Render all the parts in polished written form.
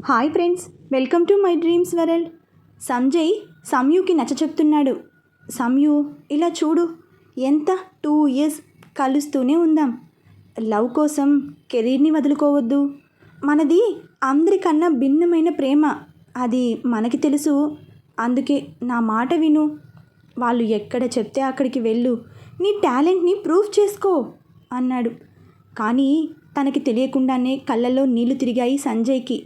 Hi friends, welcome to my dreams world. Sanjay సంయుకి నచ్చ చెప్తున్నాడు. సంయు, ఇలా చూడు, ఎంత 2 years కలుస్తూనే ఉందాం. లవ్ కోసం కెరీర్ని వదులుకోవద్దు. మనది అందరికన్నా భిన్నమైన ప్రేమ, అది మనకి తెలుసు. అందుకే నా మాట విను. వాళ్ళు ఎక్కడ చెప్తే అక్కడికి వెళ్ళు, నీ టాలెంట్ని ప్రూవ్ చేసుకో అన్నాడు. కానీ తనకి తెలియకుండానే కళ్ళల్లో నీళ్లు తిరిగాయి సంజయ్కి.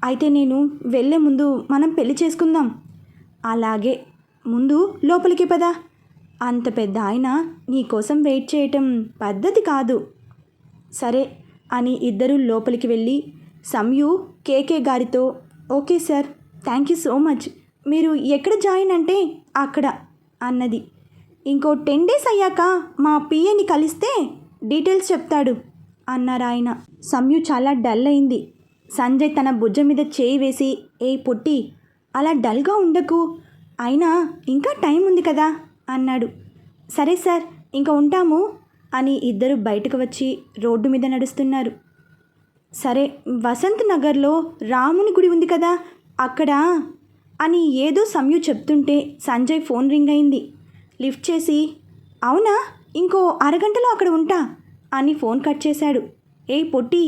అయితే నేను వెళ్ళే ముందు మనం పెళ్లి చేసుకుందాం. అలాగే, ముందు లోపలికి పదా. అంత పెద్ద ఆయన నీకోసం వెయిట్ చేయటం పద్ధతి కాదు. సరే అని ఇద్దరూ లోపలికి వెళ్ళి సంయు కేకే గారితో, okay sir, thank you so much, మీరు ఎక్కడ జాయిన్ అంటే అక్కడ అన్నది. ఇంకో 10 days అయ్యాక మా పిఏని కలిస్తే డీటెయిల్స్ చెప్తాడు అన్నారు ఆయన. సంయు చాలా డల్ అయింది. సంజయ్ తన భుజం మీద చేయి వేసి, ఏ పొట్టి, అలా డల్గా ఉండకు, అయినా ఇంకా టైం ఉంది కదా అన్నాడు. సరే సార్, ఇంకా ఉంటాము అని ఇద్దరు బయటకు వచ్చి రోడ్డు మీద నడుస్తున్నారు. సరే, వసంత్ నగర్లో రాముని గుడి ఉంది కదా అక్కడ అని ఏదో సంయు చెప్తుంటే సంజయ్ ఫోన్ రింగ్ అయింది. లిఫ్ట్ చేసి, అవునా, ఇంకో అరగంటలో అక్కడ ఉంటా అని ఫోన్ కట్ చేశాడు. ఏ పొట్టి,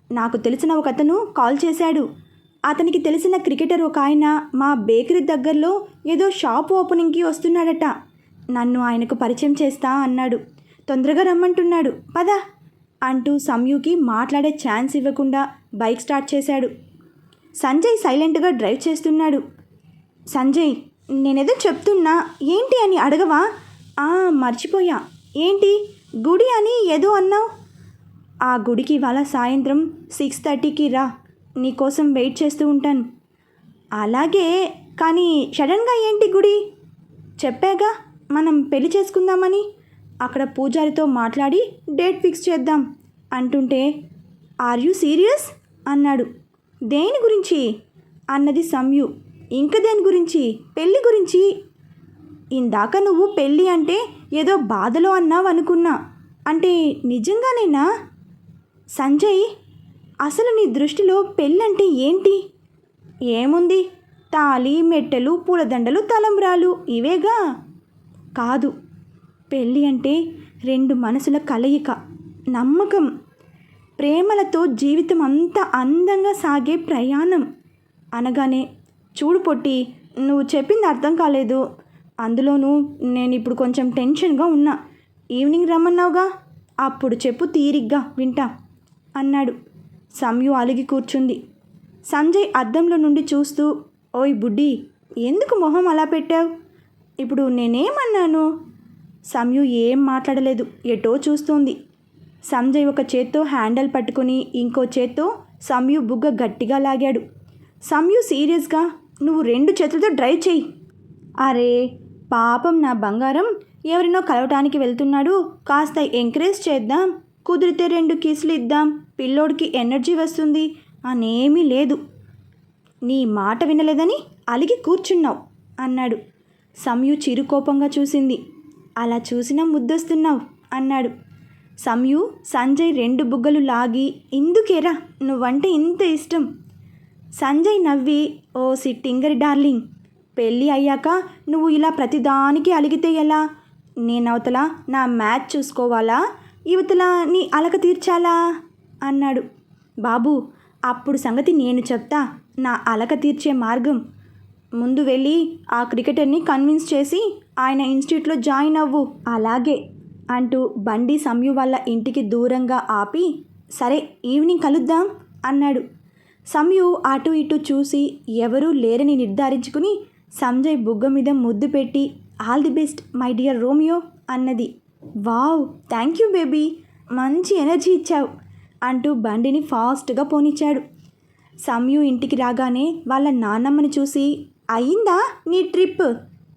నాకు తెలిసిన ఒక అతను కాల్ చేశాడు. అతనికి తెలిసిన క్రికెటర్ ఒక ఆయన మా బేకరీ దగ్గరలో ఏదో షాప్ ఓపెనింగ్కి వస్తున్నాడట. నన్ను ఆయనకు పరిచయం చేస్తా అన్నాడు. తొందరగా రమ్మంటున్నాడు, పద అంటూ సంయుకి మాట్లాడే ఛాన్స్ ఇవ్వకుండా బైక్ స్టార్ట్ చేశాడు. సంజయ్ సైలెంట్గా డ్రైవ్ చేస్తున్నాడు. సంజయ్, నేనేదో చెప్తున్నా ఏంటి అని అడగవా? మర్చిపోయా, ఏంటి గుడి అని ఏదో అన్నావు? ఆ గుడికి ఇవాళ సాయంత్రం 6:30కి రా, నీకోసం వెయిట్ చేస్తూ ఉంటాను. అలాగే, కానీ సడన్గా ఏంటి గుడి? చెప్పాగా మనం పెళ్లి చేసుకుందామని, అక్కడ పూజారితో మాట్లాడి డేట్ ఫిక్స్ చేద్దాం అంటుంటే, ఆర్ యూ సీరియస్ అన్నాడు. దేని గురించి అన్నది సంయు. ఇంక దేని గురించి? పెళ్ళి గురించి. ఇందాక నువ్వు పెళ్ళి అంటే ఏదో బాధలో అన్నావు అనుకున్నా, అంటే నిజంగానేనా? సంజయ్, అసలు నీ దృష్టిలో పెళ్ళంటే ఏంటి? ఏముంది, తాళి, మెట్టెలు, పూలదండలు, తలంబ్రాలు, ఇవేగా. కాదు, పెళ్ళి అంటే 2 మనసుల కలయిక, నమ్మకం, ప్రేమలతో జీవితం అంతా అందంగా సాగే ప్రయాణం అనగానే, చూడు పొట్టి, నువ్వు చెప్పింది అర్థం కాలేదు. అందులోనూ నేను ఇప్పుడు కొంచెం టెన్షన్గా ఉన్నా. ఈవినింగ్ రమ్మన్నావుగా, అప్పుడు చెప్పు, తీరిగ్గా వింటా అన్నాడు. సంయు అలిగి కూర్చుంది. సంజయ్ అద్దంలో నుండి చూస్తూ, ఓయ్ బుడ్డి, ఎందుకు మొహం అలా పెట్టావు? ఇప్పుడు నేనేమన్నాను? సంయు ఏం మాట్లాడలేదు, ఎటో చూస్తోంది. సంజయ్ ఒక చేత్తో హ్యాండిల్ పట్టుకుని ఇంకో చేత్తో సంయు బుగ్గ గట్టిగా లాగాడు. సంయు సీరియస్గా, నువ్వు 2 చేతులతో డ్రైవ్ చెయ్యి. అరే పాపం నా బంగారం, ఎవరినో కలవటానికి వెళ్తున్నాడు, కాస్త ఎంకరేజ్ చేద్దాం, కుదిరితే 2 కిస్లు ఇద్దాం, పిల్లోడికి ఎనర్జీ వస్తుంది అనేమీ లేదు. నీ మాట వినలేదని అలిగి కూర్చున్నావు అన్నాడు. సంయు చిరుకోపంగా చూసింది. అలా చూసినా ముద్దొస్తున్నావు అన్నాడు. సంయు సంజయ్ 2 బుగ్గలు లాగి, ఇందుకేరా నువ్వంటే ఇంత ఇష్టం. సంజయ్ నవ్వి, ఓ సిట్టింగరి డార్లింగ్, పెళ్ళి అయ్యాక నువ్వు ఇలా ప్రతిదానికి అలిగితే ఎలా? నేనవతల నా మ్యాచ్ చూసుకోవాలా, యువతల నీ అలక తీర్చాలా అన్నాడు. బాబు, అప్పుడు సంగతి నేను చెప్తా, నా అలక తీర్చే మార్గం. ముందు వెళ్ళి ఆ క్రికెటర్ని కన్విన్స్ చేసి ఆయన ఇన్స్టిట్యూట్లో జాయిన్ అవ్వు. అలాగే అంటూ బండి సంయు వాళ్ళ ఇంటికి దూరంగా ఆపి, సరే ఈవినింగ్ కలుద్దాం అన్నాడు. సంయు అటు ఇటు చూసి ఎవరూ లేరని నిర్ధారించుకుని సంజయ్ బుగ్గ మీద ముద్దు పెట్టి, all the best my dear Romeo అన్నది. వావ్, థ్యాంక్ యూ బేబీ, మంచి ఎనర్జీ ఇచ్చావు అంటూ బండిని ఫాస్ట్గా పోనిచ్చాడు. సంయు ఇంటికి రాగానే వాళ్ళ నాన్నమ్మని చూసి, అయిందా నీ ట్రిప్?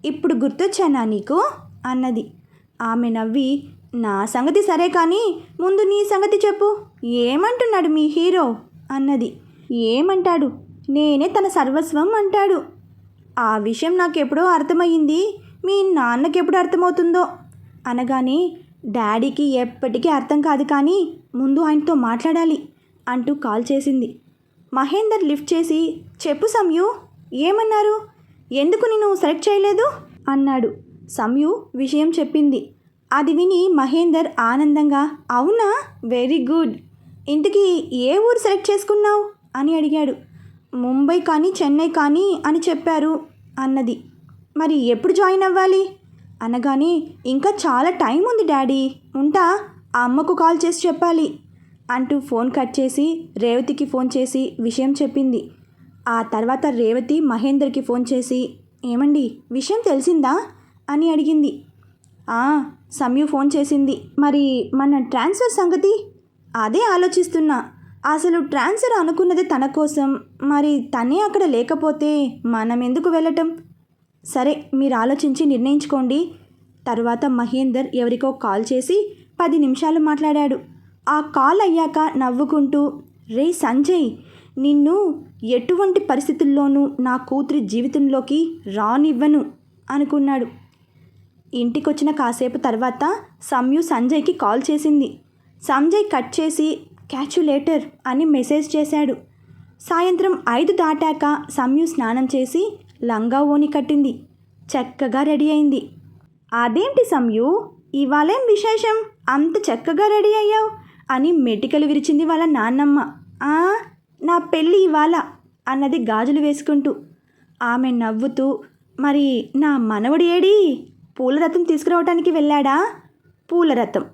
ఇప్పుడు గుర్తొచ్చానా నీకు అన్నది. ఆమె నవ్వి, నా సంగతి సరే కానీ ముందు నీ సంగతి చెప్పు, ఏమంటున్నాడు మీ హీరో అన్నది. ఏమంటాడు, నేనే తన సర్వస్వం అంటాడు. ఆ విషయం నాకెప్పుడో అర్థమయ్యింది, మీ నాన్నకెప్పుడు అర్థమవుతుందో అనగానే, డాడీకి ఎప్పటికీ అర్థం కాదు, కానీ ముందు ఆయనతో మాట్లాడాలి అంటూ కాల్ చేసింది. మహేందర్ లిఫ్ట్ చేసి, చెప్పు సంయు, ఏమన్నారు? ఎందుకు నిన్ను సెలెక్ట్ చేయలేదు అన్నాడు. సంయు విషయం చెప్పింది. అది విని మహేందర్ ఆనందంగా, అవునా, వెరీ గుడ్. ఇంతకీ ఏ ఊరు సెలెక్ట్ చేసుకున్నావు అని అడిగాడు. ముంబై కానీ చెన్నై కానీ అని చెప్పారు అన్నది. మరి ఎప్పుడు జాయిన్ అవ్వాలి అనగానే, ఇంకా చాలా టైం ఉంది డాడీ, ఉంటా, ఆ అమ్మకు కాల్ చేసి చెప్పాలి అంటూ ఫోన్ కట్ చేసి రేవతికి ఫోన్ చేసి విషయం చెప్పింది. ఆ తర్వాత రేవతి మహేందర్కి ఫోన్ చేసి, ఏమండి, విషయం తెలిసిందా అని అడిగింది. సంయు ఫోన్ చేసింది. మరి మన ట్రాన్స్ఫర్ సంగతి? అదే ఆలోచిస్తున్నా. అసలు ట్రాన్స్ఫర్ అనుకున్నది తన కోసం, మరి తనే అక్కడ లేకపోతే మనం ఎందుకు వెళ్ళటం? సరే, మీరు ఆలోచించి నిర్ణయించుకోండి. తరువాత మహేందర్ ఎవరికో కాల్ చేసి 10 నిమిషాలు మాట్లాడాడు. ఆ కాల్ అయ్యాక నవ్వుకుంటూ, రే సంజయ్, నిన్ను ఎటువంటి పరిస్థితుల్లోనూ నా కూతురి జీవితంలోకి రానివ్వను అనుకున్నాడు. ఇంటికొచ్చిన కాసేపు తర్వాత సంయు సంజయ్కి కాల్ చేసింది. సంజయ్ కట్ చేసి క్యాచ్ యు లేటర్ అని మెసేజ్ చేశాడు. సాయంత్రం 5 దాటాక సంయు స్నానం చేసి లంగా ఓని కట్టింది. చక్కగా రెడీ అయింది. అదేంటి సంయు, ఇవాళేం విశేషం, అంత చక్కగా రెడీ అయ్యావు అని మెటికలు విరిచింది వాళ్ళ నాన్నమ్మ. నా పెళ్ళి ఇవాళ అన్నది గాజులు వేసుకుంటూ. ఆమె నవ్వుతూ, మరి నా మనవడి ఏడి, పూలరథం తీసుకురావటానికి వెళ్ళాడా? పూలరథం,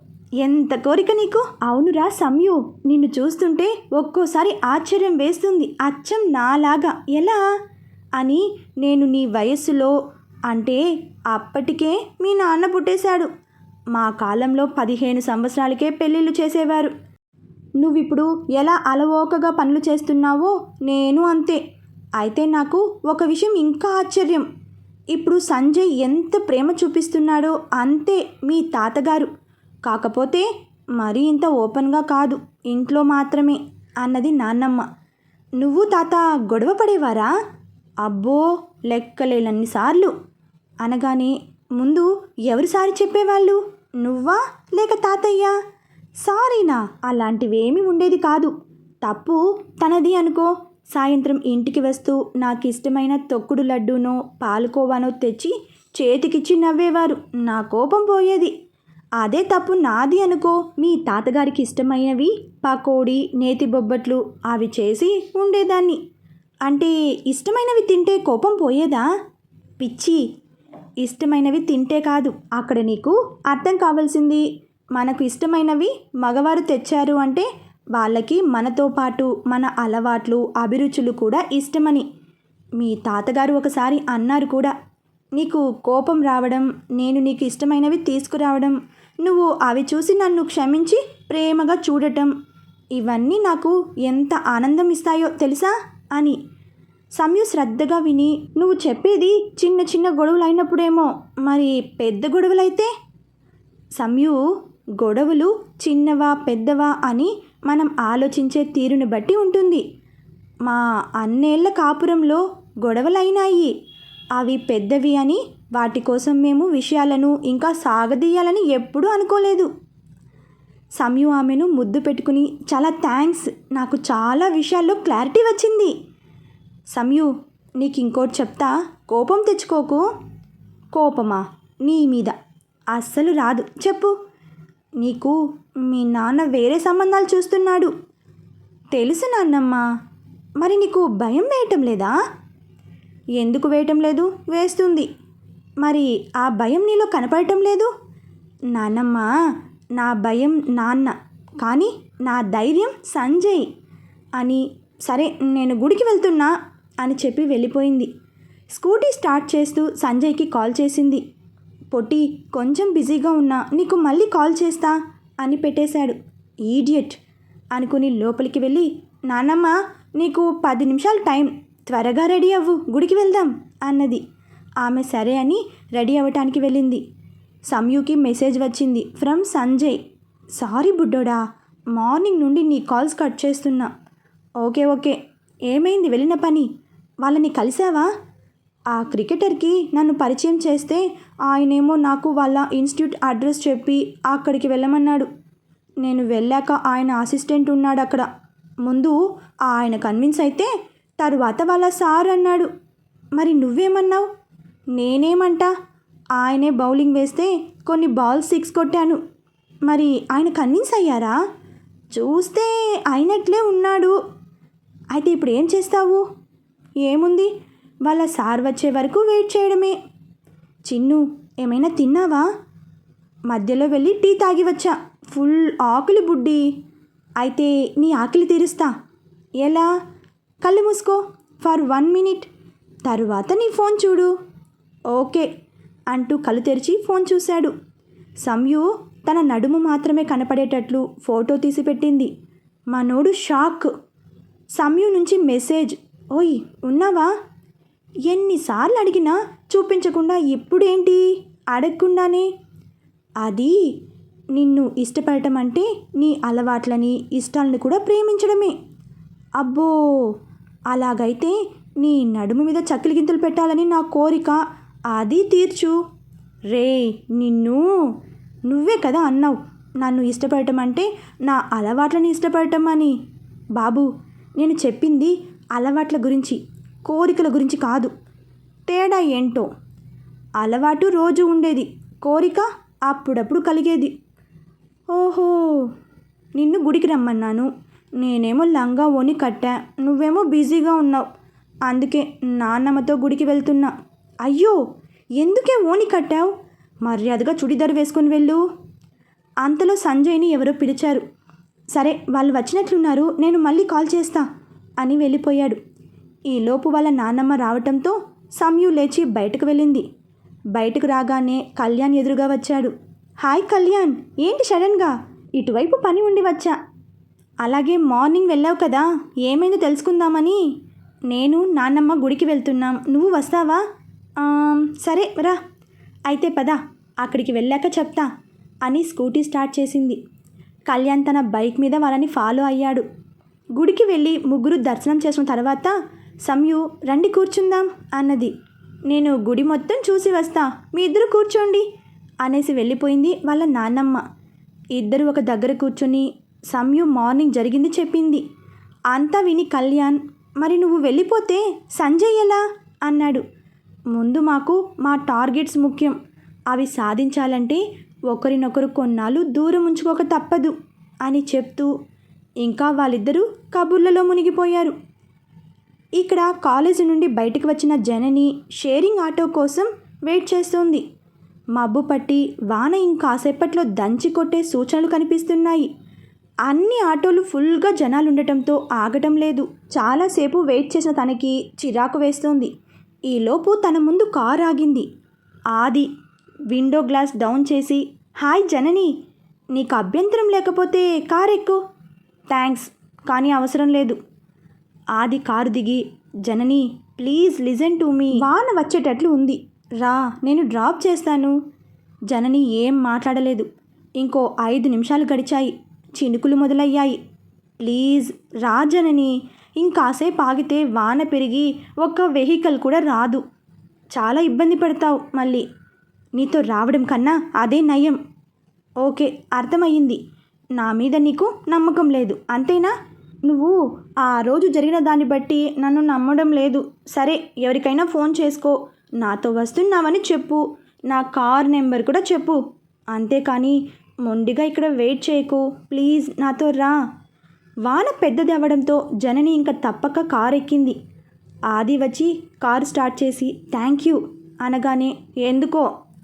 ఎంత కోరిక నీకు. అవునురా సంయు, నిన్ను చూస్తుంటే ఒక్కోసారి ఆశ్చర్యం వేస్తుంది, అచ్చం నాలాగా. ఎలా అని? నేను నీ వయస్సులో, అంటే అప్పటికే మీ నాన్న పుట్టేశాడు. మా కాలంలో 15 సంవత్సరాలకే పెళ్ళిళ్ళు చేసేవారు. నువ్విప్పుడు ఎలా అలవోకగా పనులు చేస్తున్నావో నేను అంతే. అయితే నాకు ఒక విషయం ఇంకా ఆశ్చర్యం. ఇప్పుడు సంజయ్ ఎంత ప్రేమ చూపిస్తున్నాడో అంతే మీ తాతగారు. కాకపోతే మరీ ఇంత ఓపెన్గా కాదు, ఇంట్లో మాత్రమే అన్నది నాన్నమ్మ. నువ్వు తాత గొడవ పడేవారా? అబ్బో, లెక్కలేనన్నిసార్లు అనగానే, ముందు ఎవరు సారీ చెప్పేవాళ్ళు, నువ్వా లేక తాతయ్య? సారీనా? అలాంటివేమీ ఉండేది కాదు. తప్పు తనది అనుకో. సాయంత్రం ఇంటికి వస్తూ నాకు ఇష్టమైన తొక్కుడు లడ్డూనో పాలుకోవానో తెచ్చి చేతికిచ్చి నవ్వేవారు. నా కోపం పోయేది. అదే తప్పు నాది అనుకో, మీ తాతగారికి ఇష్టమైనవి పకోడీ, నేతి బొబ్బట్లు అవి చేసి ఉండేదాన్ని. అంటే ఇష్టమైనవి తింటే కోపం పోయేదా? పిచ్చి, ఇష్టమైనవి తింటే కాదు, అక్కడ నీకు అర్థం కావాల్సింది, మనకు ఇష్టమైనవి మగవారు తెచ్చారు అంటే వాళ్ళకి మనతో పాటు మన అలవాట్లు అభిరుచులు కూడా ఇష్టమని. మీ తాతగారు ఒకసారి అన్నారు కూడా, నీకు కోపం రావడం, నేను నీకు ఇష్టమైనవి తీసుకురావడం, నువ్వు అవి చూసి నన్ను క్షమించి ప్రేమగా చూడటం, ఇవన్నీ నాకు ఎంత ఆనందం ఇస్తాయో తెలుసా అని. సంయు శ్రద్ధగా విని, నువ్వు చెప్పేది చిన్న చిన్న గొడవలు అయినప్పుడేమో, మరి పెద్ద గొడవలైతే? సంయు, గొడవలు చిన్నవా పెద్దవా అని మనం ఆలోచించే తీరుని బట్టి ఉంటుంది. మా అన్నేళ్ల కాపురంలో గొడవలైనాయి. అవి పెద్దవి అని వాటి కోసం మేము విషయాలను ఇంకా సాగదీయాలని ఎప్పుడూ అనుకోలేదు. సంయు ఆమెను ముద్దు పెట్టుకుని, చాలా థ్యాంక్స్, నాకు చాలా విషయాల్లో క్లారిటీ వచ్చింది. సంయు, నీకు ఇంకోటి చెప్తా, కోపం తెచ్చుకోకు. కోపమా? నీ మీద అస్సలు రాదు, చెప్పు. నీకు మీ నాన్న వేరే సంబంధాలు చూస్తున్నాడు. తెలుసు నాన్నమ్మ. మరి నీకు భయం వేయటం లేదా? ఎందుకు వేయటం లేదు? వేస్తుంది. మరి ఆ భయం నీలో కనపడటం లేదు? నాన్నమ్మ, నా భయం నాన్న, కానీ నా ధైర్యం సంజయ్ అని. సరే, నేను గుడికి వెళ్తున్నా అని చెప్పి వెళ్ళిపోయింది. స్కూటీ స్టార్ట్ చేస్తూ సంజయ్కి కాల్ చేసింది. పొట్టి, కొంచెం బిజీగా ఉన్నా, నీకు మళ్ళీ కాల్ చేస్తా అని పెట్టేశాడు. ఈడియట్ అనుకుని లోపలికి వెళ్ళి, నాన్నమ్మ, నీకు 10 నిమిషాలు టైం, త్వరగా రెడీ అవ్వు, గుడికి వెళ్దాం అన్నది. ఆమె సరే అని రెడీ అవ్వటానికి వెళ్ళింది. సంయుకి మెసేజ్ వచ్చింది ఫ్రమ్ సంజయ్. సారీ బుడ్డోడా, మార్నింగ్ నుండి నీ కాల్స్ కట్ చేస్తున్నా. ఓకే, ఏమైంది వెళ్ళిన పని? వాళ్ళని కలిసావా? ఆ క్రికెటర్కి నన్ను పరిచయం చేస్తే ఆయనేమో నాకు వాళ్ళ ఇన్స్టిట్యూట్ అడ్రస్ చెప్పి అక్కడికి వెళ్ళమన్నాడు. నేను వెళ్ళాక ఆయన అసిస్టెంట్ ఉన్నాడు అక్కడ. ముందు ఆయన కన్విన్స్ అయితే తరువాత వాళ్ళ సార్ అన్నాడు. మరి నువ్వేమన్నావు? నేనేమంటా, ఆయనే బౌలింగ్ వేస్తే కొన్ని బాల్స్ 6 కొట్టాను. మరి ఆయన కన్విన్స్ అయ్యారా? చూస్తే అయినట్లే ఉన్నాడు. అయితే ఇప్పుడు ఏం చేస్తావు? ఏముంది, వాళ్ళ సార్ వచ్చే వరకు వెయిట్ చేయడమే. చిన్ను, ఏమైనా తిన్నావా? మధ్యలో వెళ్ళి టీ తాగి వచ్చా. ఫుల్ ఆకలి బుడ్డి. అయితే నీ ఆకలి తీరుస్తా. ఎలా? కళ్ళు మూసుకో ఫర్ 1 minute, తరువాత నీ ఫోన్ చూడు. ఓకే అంటూ కళ్ళు తెరిచి ఫోన్ చూశాడు. సంయు తన నడుము మాత్రమే కనపడేటట్లు ఫోటో తీసి పెట్టింది. మనోడు షాక్. సంయు నుంచి మెసేజ్, ఓయ్ ఉన్నావా? ఎన్నిసార్లు అడిగినా చూపించకుండా ఇప్పుడేంటి అడగకుండానే? అది నిన్ను ఇష్టపడటం అంటే నీ అలవాట్లని ఇష్టాలను కూడా ప్రేమించడమే. అబ్బో, అలాగైతే నీ నడుము మీద చక్కిలి గింతలు పెట్టాలని నా కోరిక, అది తీర్చు. రే నువ్వే కదా అన్నావు నన్ను ఇష్టపడటం అంటే నా అలవాట్లని ఇష్టపడటం అని. బాబు, నేను చెప్పింది అలవాట్ల గురించి, కోరికల గురించి కాదు. తేడా ఏంటో? అలవాటు రోజు ఉండేది, కోరిక అప్పుడప్పుడు కలిగేది. ఓహో, నిన్ను గుడికి రమ్మన్నాను, నేనేమో లంగా ఓని కట్టా, నువ్వేమో బిజీగా ఉన్నావు, అందుకే నాన్నమ్మతో గుడికి వెళ్తున్నా. అయ్యో, ఎందుకే ఓని కట్టావు? మర్యాదగా చుడిదార్ వేసుకొని వెళ్ళు. అంతలో సంజయ్ని ఎవరో పిలిచారు. సరే, వాళ్ళు వచ్చినట్లున్నారు, నేను మళ్ళీ కాల్ చేస్తా అని వెళ్ళిపోయాడు. ఈలోపు వాళ్ళ నాన్నమ్మ రావటంతో సంయు లేచి బయటకు వెళ్ళింది. బయటకు రాగానే కళ్యాణ్ ఎదురుగా వచ్చాడు. హాయ్ కళ్యాణ్, ఏంటి సడన్గా? ఇటువైపు పని ఉండి వచ్చా. అలాగే మార్నింగ్ వెళ్ళావు కదా, ఏమైందో తెలుసుకుందామని. నేను నాన్నమ్మ గుడికి వెళ్తున్నాం, నువ్వు వస్తావా? సరే రా. అయితే పద, అక్కడికి వెళ్ళాక చెప్తా అని స్కూటీ స్టార్ట్ చేసింది. కళ్యాణ్ తన బైక్ మీద వాళ్ళని ఫాలో అయ్యాడు. గుడికి వెళ్ళి ముగ్గురు దర్శనం చేసిన తర్వాత సంయు రండి కూర్చుందాం అన్నది. నేను గుడి మొత్తం చూసి వస్తా, మీ ఇద్దరు కూర్చోండి అనేసి వెళ్ళిపోయింది వాళ్ళ నాన్నమ్మ. ఇద్దరు ఒక దగ్గర కూర్చొని సంయు మార్నింగ్ జరిగింది చెప్పింది. అంతా విని కళ్యాణ్, మరి నువ్వు వెళ్ళిపోతే సంజయ్ ఎలా అన్నాడు. ముందు మాకు మా టార్గెట్స్ ముఖ్యం, అవి సాధించాలంటే ఒకరినొకరు కొన్నాళ్ళు దూరం ఉంచుకోక తప్పదు అని చెప్తూ ఇంకా వాళ్ళిద్దరూ కబుర్లలో మునిగిపోయారు. ఇక్కడ కాలేజీ నుండి బయటకు వచ్చిన జనని షేరింగ్ ఆటో కోసం వెయిట్ చేస్తోంది. మబ్బు పట్టి వాన ఇంకాసేపట్లో దంచి కొట్టే సూచనలు కనిపిస్తున్నాయి. అన్ని ఆటోలు ఫుల్గా జనాలుండటంతో ఆగటం లేదు. చాలాసేపు వెయిట్ చేసిన తనకి చిరాకు వేస్తోంది. ఈలోపు తన ముందు కారు ఆగింది. ఆది విండో గ్లాస్ డౌన్ చేసి, హాయ్ జనని, నీకు అభ్యంతరం లేకపోతే కారు ఎక్కు. థ్యాంక్స్, కానీ అవసరం లేదు. ఆది కారు దిగి, జనని ప్లీజ్ లిజన్ టు మీ, వాన వచ్చేటట్లు ఉంది, రా నేను డ్రాప్ చేస్తాను. జనని ఏం మాట్లాడలేదు. ఇంకో 5 నిమిషాలు గడిచాయి. చినుకులు మొదలయ్యాయి. ప్లీజ్ రా జనని, ఇంకాసేపు ఆగితే వాన పెరిగి ఒక్క వెహికల్ కూడా రాదు, చాలా ఇబ్బంది పడతావు మళ్ళీ. నీతో రావడం కన్నా అదే నయం. ఓకే, అర్థమయ్యింది. నా మీద నీకు నమ్మకం లేదు అంతేనా? నువ్వు ఆ రోజు జరిగిన దాన్ని బట్టి నన్ను నమ్మడం లేదు. సరే, ఎవరికైనా ఫోన్ చేసుకో, నాతో వస్తున్నావని చెప్పు, నా కార్ నెంబర్ కూడా చెప్పు. అంతేకాని మొండిగా ఇక్కడ వెయిట్ చేయకు, ప్లీజ్ నాతో రా. వాన పెద్దది అవ్వడంతో జనని ఇంకా తప్పక కారు ఎక్కింది. ఆది వచ్చి కారు స్టార్ట్ చేసి థ్యాంక్ యూ అనగానే ఎందుకో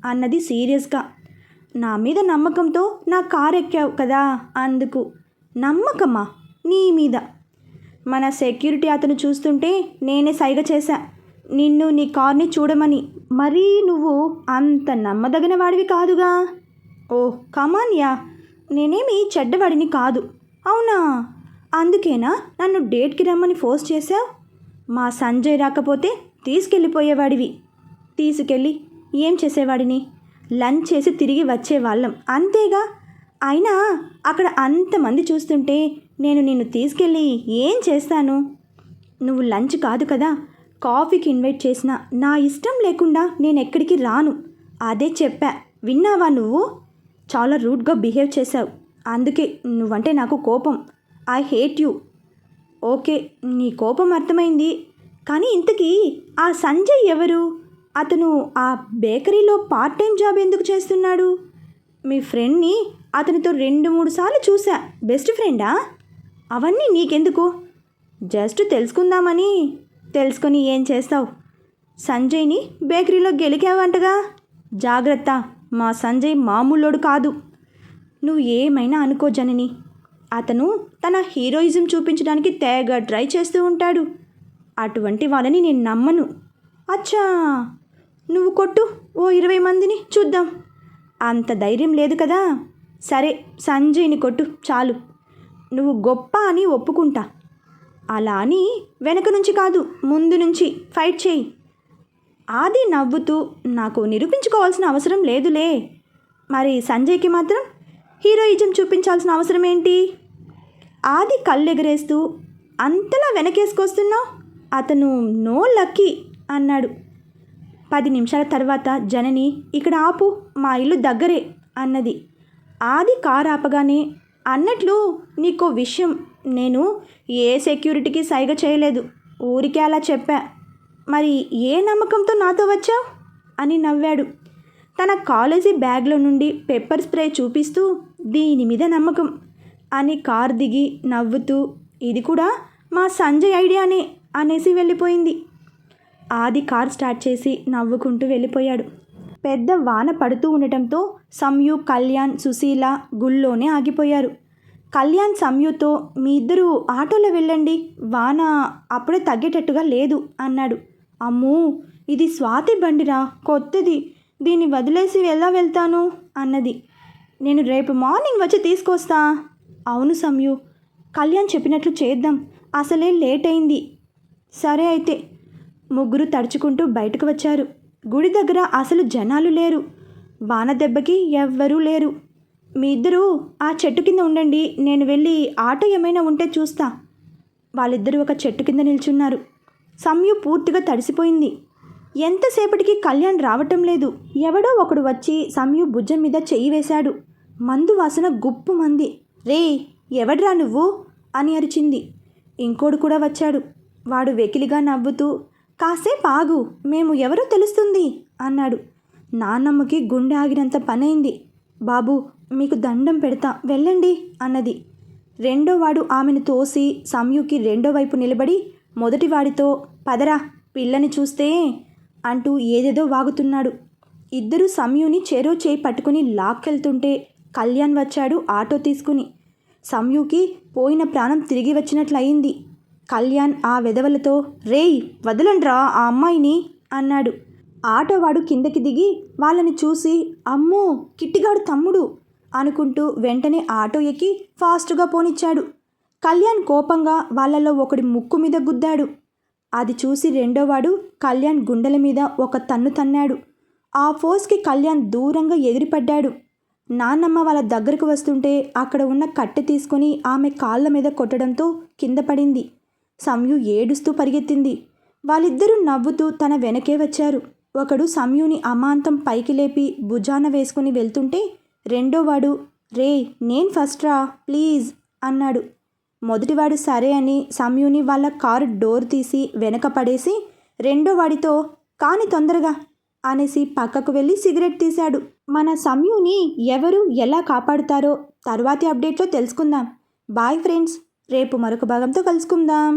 అన్నది సీరియస్గా. నా మీద నమ్మకంతో నా కారు ఎక్కావు కదా అందుకు. నమ్మకమా నీ మీద? మన సెక్యూరిటీ అతను చూస్తుంటే నేనే సైగ చేశా నిన్ను నీ కార్ని చూడమని. మరీ నువ్వు అంత నమ్మదగిన వాడివి కాదుగా. ఓ కమాన్ యా, నేనేమి చెడ్డవాడిని కాదు. అవునా? అందుకేనా నన్ను డేట్కి రమ్మని ఫోర్స్ చేశావు? మా సంజయ్ రాకపోతే తీసుకెళ్ళిపోయేవాడివి. తీసుకెళ్ళి ఏం చేసేవాడిని? లంచ్ చేసి తిరిగి వచ్చేవాళ్ళం అంతేగా. అయినా అక్కడ అంతమంది చూస్తుంటే నేను నిన్ను తీసుకెళ్ళి ఏం చేస్తాను? నువ్వు లంచ్ కాదు కదా, కాఫీకి ఇన్వైట్ చేసినా నా ఇష్టం లేకుండా నేను ఎక్కడికి రాను, అదే చెప్పా. విన్నావా నువ్వు? చాలా రూడ్గా బిహేవ్ చేశావు, అందుకే నువ్వంటే నాకు కోపం. I hate you. ఓకే, నీ కోపం అర్థమైంది. కానీ ఇంతకీ ఆ సంజయ్ ఎవరు? అతను ఆ బేకరీలో పార్ట్ టైం జాబ్ ఎందుకు చేస్తున్నాడు? మీ ఫ్రెండ్ని అతనితో 2-3 సార్లు చూసా. బెస్ట్ ఫ్రెండా? అవన్నీ నీకెందుకు? జస్ట్ తెలుసుకుందామని. తెలుసుకొని ఏం చేస్తావు? సంజయ్ని బేకరీలో గెలికావంటగా. జాగ్రత్త, మా సంజయ్ మామూలోడు కాదు. నువ్వు ఏమైనా అనుకో జనని, అతను తన హీరోయిజం చూపించడానికి తెగ ట్రై చేస్తూ ఉంటాడు. అటువంటి వాళ్ళని నేను నమ్మను. అచ్చా, నువ్వు కొట్టు, ఓ 20 మందిని చూద్దాం. అంత ధైర్యం లేదు కదా. సరే, సంజయ్ని కొట్టు చాలు. నువ్వు గొప్ప అని ఒప్పుకుంటా. అలా అని వెనక నుంచి కాదు, ముందు నుంచి ఫైట్ చేయి. ఆది నవ్వుతూ, నాకు నిరూపించుకోవాల్సిన అవసరం లేదులే. మరి సంజయ్కి మాత్రం హీరోయిజం చూపించాల్సిన అవసరం ఏంటి? ఆది కళ్ళెగరేస్తూ, అంతలా వెనకేసుకొస్తున్నావు? అతను నో లక్కీ అన్నాడు. 10 నిమిషాల తర్వాత జనని, ఇక్కడ ఆపు, మా ఇల్లు దగ్గరే అన్నది. ఆది కారు ఆపగానే, అన్నట్లు నీకో విషయం, నేను ఏ సెక్యూరిటీకి సైగ చేయలేదు, ఊరికే అలా చెప్పా. మరి ఏ నమ్మకంతో నాతో వచ్చావు అని నవ్వాడు. తన కాలేజీ బ్యాగ్లో నుండి పెప్పర్ స్ప్రే చూపిస్తూ, దీని మీద నమ్మకం అని కారు దిగి నవ్వుతూ, ఇది కూడా మా సంజయ్ ఐడియానే అనేసి వెళ్ళిపోయింది. ఆది కార్ స్టార్ట్ చేసి నవ్వుకుంటూ వెళ్ళిపోయాడు. పెద్ద వాన పడుతూ ఉండటంతో సంయు, కళ్యాణ్, సుశీల గుళ్ళోనే ఆగిపోయారు. కళ్యాణ్ సంయుతో, మీ ఇద్దరు ఆటోలో వెళ్ళండి, వాన అప్పుడే తగ్గేటట్టుగా లేదు అన్నాడు. అమ్మో, ఇది స్వాతి బండిరా, కొత్తది, దీన్ని వదిలేసి ఎలా వెళ్తాను అన్నది. నేను రేపు మార్నింగ్ వచ్చి తీసుకొస్తా. అవును సంయు, కళ్యాణ్ చెప్పినట్లు చేద్దాం, అసలే లేట్ అయింది. సరే అయితే. ముగ్గురు తడుచుకుంటూ బయటకు వచ్చారు. గుడి దగ్గర అసలు జనాలు లేరు. వాన దెబ్బకి ఎవ్వరూ లేరు. మీ ఇద్దరూ ఆ చెట్టు కింద ఉండండి, నేను వెళ్ళి ఆటో ఏమైనా ఉంటే చూస్తా. వాళ్ళిద్దరూ ఒక చెట్టు కింద నిల్చున్నారు. సంయు పూర్తిగా తడిసిపోయింది. ఎంతసేపటికి కళ్యాణ్ రావటం లేదు. ఎవడో ఒకడు వచ్చి సంయు భుజం మీద చెయ్యి వేశాడు. మందు వాసన గుప్పు మంది. రే, ఎవడ్రా నువ్వు అని అరిచింది. ఇంకోడు కూడా వచ్చాడు. వాడు వెకిలిగా నవ్వుతూ, కాసేపు ఆగు, మేము ఎవరో తెలుస్తుంది అన్నాడు. నాన్నమ్మకి గుండె ఆగినంత పనైంది. బాబు, మీకు దండం పెడతా, వెళ్ళండి అన్నది. రెండోవాడు ఆమెను తోసి సంయుకి రెండో వైపు నిలబడి మొదటివాడితో, పదరా, పిల్లని చూస్తే అంటూ ఏదేదో వాగుతున్నాడు. ఇద్దరు సంయుని చెరో చేయి పట్టుకుని లాక్కెళ్తుంటే కళ్యాణ్ వచ్చాడు ఆటో తీసుకుని. సంయుకి పోయిన ప్రాణం తిరిగి వచ్చినట్లయింది. కళ్యాణ్ ఆ వెధవలతో, రేయ్ వదలండ్రా ఆ అమ్మాయిని అన్నాడు. ఆటోవాడు కిందకి దిగి వాళ్ళని చూసి, అమ్మో కిట్టిగాడు తమ్ముడు అనుకుంటూ వెంటనే ఆటో ఎక్కి ఫాస్టుగా పోనిచ్చాడు. కళ్యాణ్ కోపంగా వాళ్ళలో ఒకడి ముక్కు మీద గుద్దాడు. అది చూసి రెండోవాడు కళ్యాణ్ గుండెల మీద ఒక తన్ను తన్నాడు. ఆ ఫోర్స్కి కళ్యాణ్ దూరంగా ఎగిరిపడ్డాడు. నాన్నమ్మ వాళ్ళ దగ్గరకు వస్తుంటే అక్కడ ఉన్న కట్టె తీసుకొని ఆమె కాళ్ళ మీద కొట్టడంతో కింద పడింది. సంయు ఏడుస్తూ పరిగెత్తింది. వాళ్ళిద్దరూ నవ్వుతూ తన వెనకే వచ్చారు. ఒకడు సంయుని అమాంతం పైకి లేపి భుజాన వేసుకుని వెళ్తుంటే రెండోవాడు, రే నేను ఫస్ట్ రా ప్లీజ్ అన్నాడు. మొదటివాడు సరే అని సంయుని వాళ్ళ కారు డోర్ తీసి వెనక పడేసి రెండోవాడితో, కాని తొందరగా అనేసి పక్కకు వెళ్ళి సిగరెట్ తీశాడు. మన సంయుని ఎవరు ఎలా కాపాడుతారో తర్వాతి అప్డేట్లో తెలుసుకుందాం. బాయ్ ఫ్రెండ్స్, రేపు మరొక భాగంతో కలుసుకుందాం.